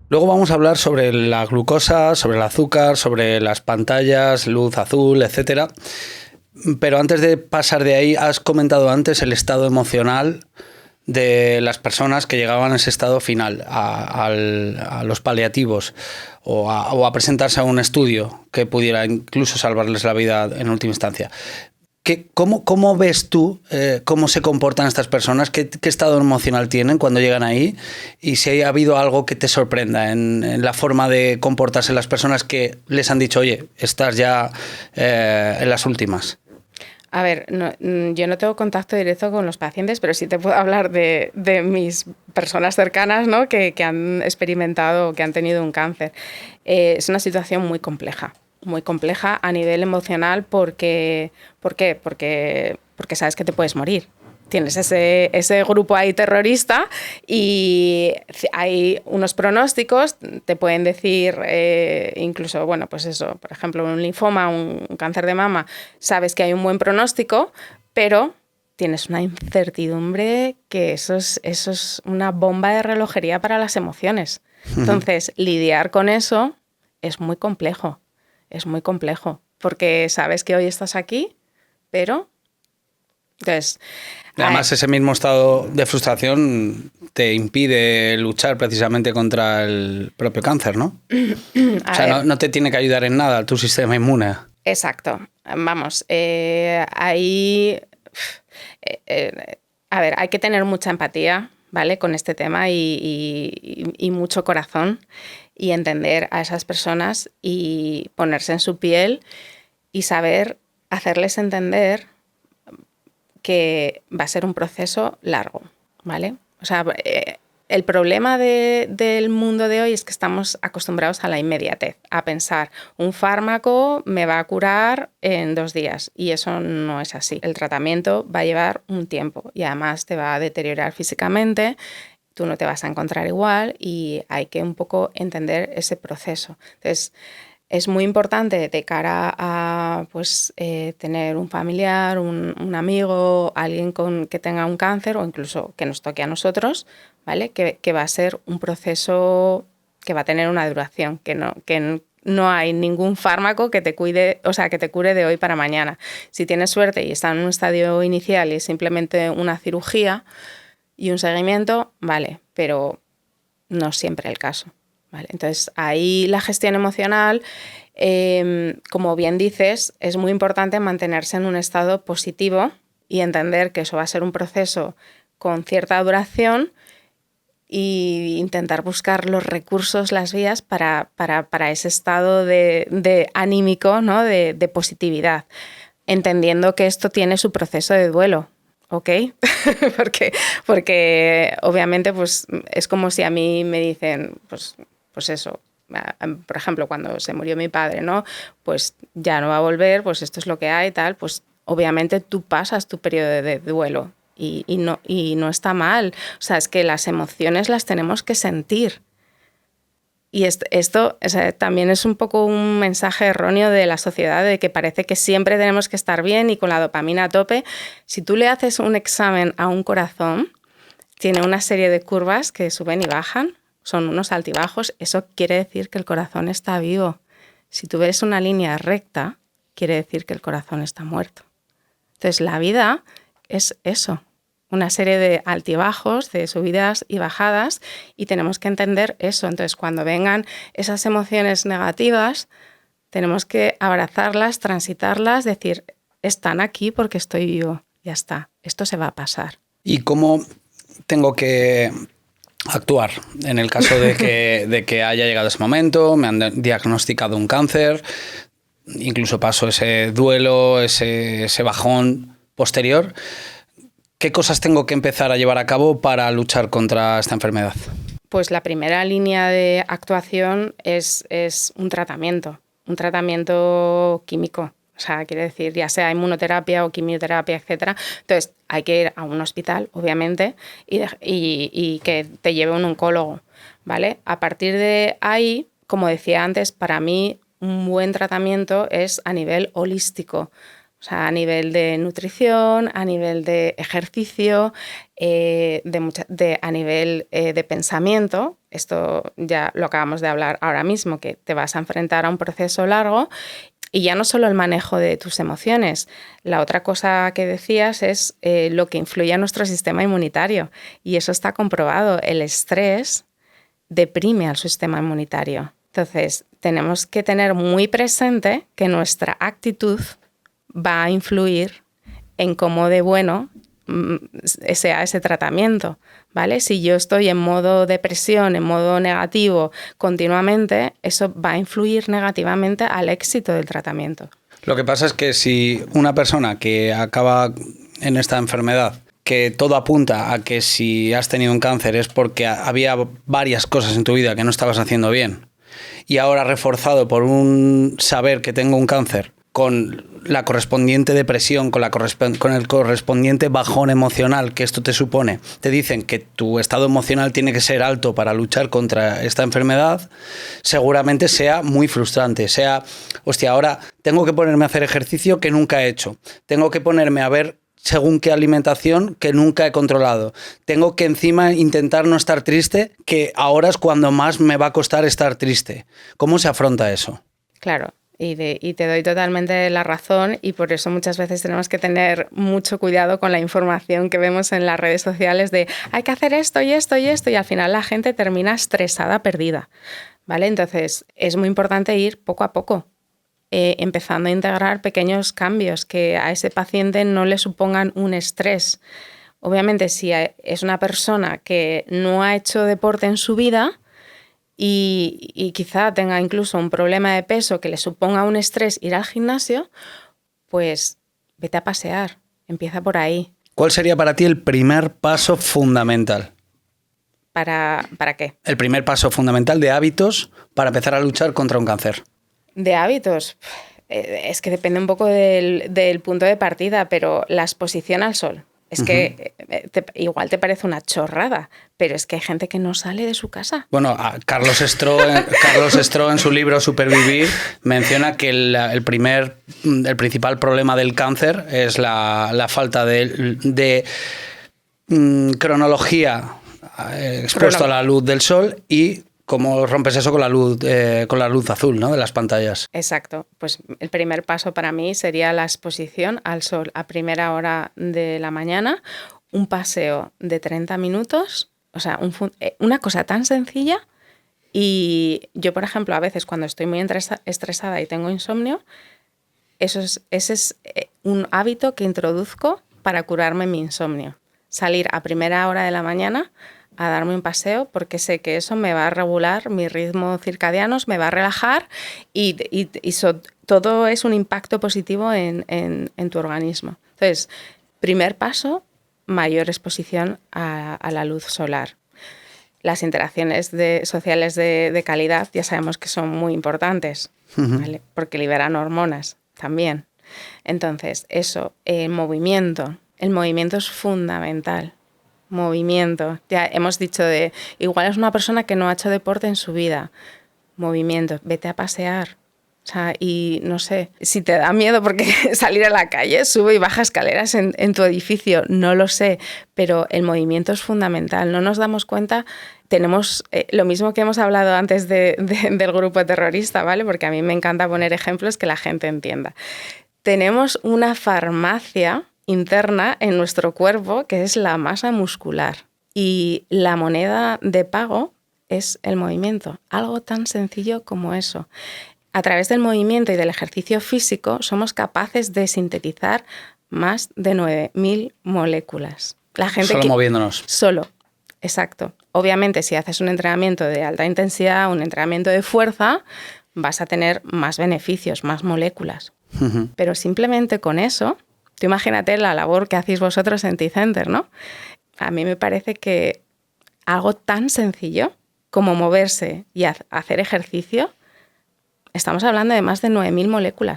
Luego vamos a hablar sobre la glucosa, sobre el azúcar, sobre las pantallas, luz azul, etcétera. Pero antes de pasar de ahí, has comentado antes el estado emocional de las personas que llegaban a ese estado final, a los paliativos o a presentarse a un estudio que pudiera incluso salvarles la vida en última instancia. ¿Cómo ves tú cómo se comportan estas personas? ¿Qué estado emocional tienen cuando llegan ahí? Y si ha habido algo que te sorprenda en la forma de comportarse las personas que les han dicho, oye, estás ya en las últimas. A ver, yo no tengo contacto directo con los pacientes, pero sí te puedo hablar de mis personas cercanas, ¿no? que han experimentado, que han tenido un cáncer. Es una situación muy compleja a nivel emocional porque ¿por qué? Porque sabes que te puedes morir. Tienes ese grupo ahí terrorista y hay unos pronósticos, te pueden decir incluso, bueno, pues eso, por ejemplo, un linfoma, un cáncer de mama, sabes que hay un buen pronóstico, pero tienes una incertidumbre que eso es una bomba de relojería para las emociones. Entonces, lidiar con eso es muy complejo, porque sabes que hoy estás aquí, pero... Entonces, Además, ese mismo estado de frustración te impide luchar precisamente contra el propio cáncer, ¿no? O sea, no te tiene que ayudar en nada tu sistema inmune. Exacto. Vamos, ahí... a ver, hay que tener mucha empatía, ¿vale? Con este tema y mucho corazón y entender a esas personas y ponerse en su piel y saber hacerles entender que va a ser un proceso largo, ¿vale? O sea, el problema del mundo de hoy es que estamos acostumbrados a la inmediatez, a pensar, un fármaco me va a curar en 2 días, y eso no es así. El tratamiento va a llevar un tiempo y además te va a deteriorar físicamente, tú no te vas a encontrar igual y hay que un poco entender ese proceso. Entonces, es muy importante de cara a pues, tener un familiar, un amigo, alguien que tenga un cáncer o incluso que nos toque a nosotros, ¿vale? Que va a ser un proceso que va a tener una duración, que no hay ningún fármaco que te cuide, o sea, que te cure de hoy para mañana. Si tienes suerte y está en un estadio inicial y es simplemente una cirugía y un seguimiento, vale, pero no es siempre el caso. ¿Vale? Entonces, ahí la gestión emocional, como bien dices, es muy importante mantenerse en un estado positivo y entender que eso va a ser un proceso con cierta duración e intentar buscar los recursos, las vías para ese estado de anímico, ¿no? de positividad, entendiendo que esto tiene su proceso de duelo. ¿Ok? porque obviamente pues, es como si a mí me dicen, pues eso, por ejemplo, cuando se murió mi padre, ¿no? Pues ya no va a volver, pues esto es lo que hay, tal, pues obviamente tú pasas tu periodo de duelo y no está mal. O sea, es que las emociones las tenemos que sentir. Y esto o sea, también es un poco un mensaje erróneo de la sociedad de que parece que siempre tenemos que estar bien y con la dopamina a tope. Si tú le haces un examen a un corazón, tiene una serie de curvas que suben y bajan, son unos altibajos. Eso quiere decir que el corazón está vivo. Si tú ves una línea recta, quiere decir que el corazón está muerto. Entonces, la vida es eso. Una serie de altibajos, de subidas y bajadas, y tenemos que entender eso. Entonces, cuando vengan esas emociones negativas, tenemos que abrazarlas, transitarlas, decir, están aquí porque estoy vivo, ya está, esto se va a pasar. ¿Y cómo tengo que actuar en el caso de que haya llegado ese momento, me han diagnosticado un cáncer, incluso paso ese duelo, ese bajón posterior? ¿Qué cosas tengo que empezar a llevar a cabo para luchar contra esta enfermedad? Pues la primera línea de actuación es un tratamiento químico. O sea, quiere decir, ya sea inmunoterapia o quimioterapia, etcétera. Entonces, hay que ir a un hospital, obviamente, y que te lleve un oncólogo, ¿vale? A partir de ahí, como decía antes, para mí un buen tratamiento es a nivel holístico. O sea, a nivel de nutrición, a nivel de ejercicio, a nivel de pensamiento. Esto ya lo acabamos de hablar ahora mismo, que te vas a enfrentar a un proceso largo. Y ya no solo el manejo de tus emociones. La otra cosa que decías es lo que influye a nuestro sistema inmunitario. Y eso está comprobado. El estrés deprime al sistema inmunitario. Entonces, tenemos que tener muy presente que nuestra actitud va a influir en cómo de bueno sea ese tratamiento, ¿vale? Si yo estoy en modo depresión, en modo negativo continuamente, eso va a influir negativamente al éxito del tratamiento. Lo que pasa es que si una persona que acaba en esta enfermedad, que todo apunta a que si has tenido un cáncer es porque había varias cosas en tu vida que no estabas haciendo bien, y ahora reforzado por un saber que tengo un cáncer, con la correspondiente depresión, con el correspondiente bajón emocional que esto te supone, te dicen que tu estado emocional tiene que ser alto para luchar contra esta enfermedad, seguramente sea muy frustrante. Sea, hostia, ahora tengo que ponerme a hacer ejercicio que nunca he hecho, tengo que ponerme a ver según qué alimentación que nunca he controlado, tengo que encima intentar no estar triste, que ahora es cuando más me va a costar estar triste. ¿Cómo se afronta eso? Claro. Y te doy totalmente la razón, y por eso muchas veces tenemos que tener mucho cuidado con la información que vemos en las redes sociales de hay que hacer esto y esto y esto, y al final la gente termina estresada, perdida, ¿vale? Entonces es muy importante ir poco a poco, empezando a integrar pequeños cambios que a ese paciente no le supongan un estrés. Obviamente, si es una persona que no ha hecho deporte en su vida, y quizá tenga incluso un problema de peso que le suponga un estrés ir al gimnasio, pues vete a pasear, empieza por ahí. ¿Cuál sería para ti el primer paso fundamental? ¿Para qué? El primer paso fundamental de hábitos para empezar a luchar contra un cáncer. De hábitos, es que depende un poco del punto de partida, pero la exposición al sol. Es que igual te parece una chorrada, pero es que hay gente que no sale de su casa. Bueno, Carlos Stroh en su libro Supervivir menciona que el principal problema del cáncer es la falta de cronología expuesto a la luz del sol, y cómo rompes eso con la luz azul, ¿no?, de las pantallas. Exacto. Pues el primer paso para mí sería la exposición al sol a primera hora de la mañana, un paseo de 30 minutos, o sea, una cosa tan sencilla. Y yo, por ejemplo, a veces cuando estoy muy estresada y tengo insomnio, ese es un hábito que introduzco para curarme mi insomnio. Salir a primera hora de la mañana a darme un paseo, porque sé que eso me va a regular mis ritmos circadianos, me va a relajar y todo es un impacto positivo en tu organismo. Entonces, primer paso, mayor exposición a la luz solar. Las interacciones sociales de calidad ya sabemos que son muy importantes, ¿vale? Porque liberan hormonas también. Entonces, eso, el movimiento es fundamental. Movimiento. Ya hemos dicho igual es una persona que no ha hecho deporte en su vida. Movimiento, vete a pasear. O sea, y no sé, si te da miedo porque salir a la calle, sube y baja escaleras en tu edificio, no lo sé, pero el movimiento es fundamental. No nos damos cuenta, tenemos lo mismo que hemos hablado antes del grupo terrorista, ¿vale? Porque a mí me encanta poner ejemplos que la gente entienda. Tenemos una farmacia interna en nuestro cuerpo que es la masa muscular, y la moneda de pago es el movimiento, algo tan sencillo como eso. A través del movimiento y del ejercicio físico somos capaces de sintetizar más de 9.000 moléculas. La gente solo moviéndonos. Solo, exacto. Obviamente, si haces un entrenamiento de alta intensidad, un entrenamiento de fuerza, vas a tener más beneficios, más moléculas. Pero simplemente con eso, tú imagínate la labor que hacéis vosotros en T-Center, ¿no? A mí me parece que algo tan sencillo como moverse y hacer ejercicio, estamos hablando de más de 9.000 moléculas.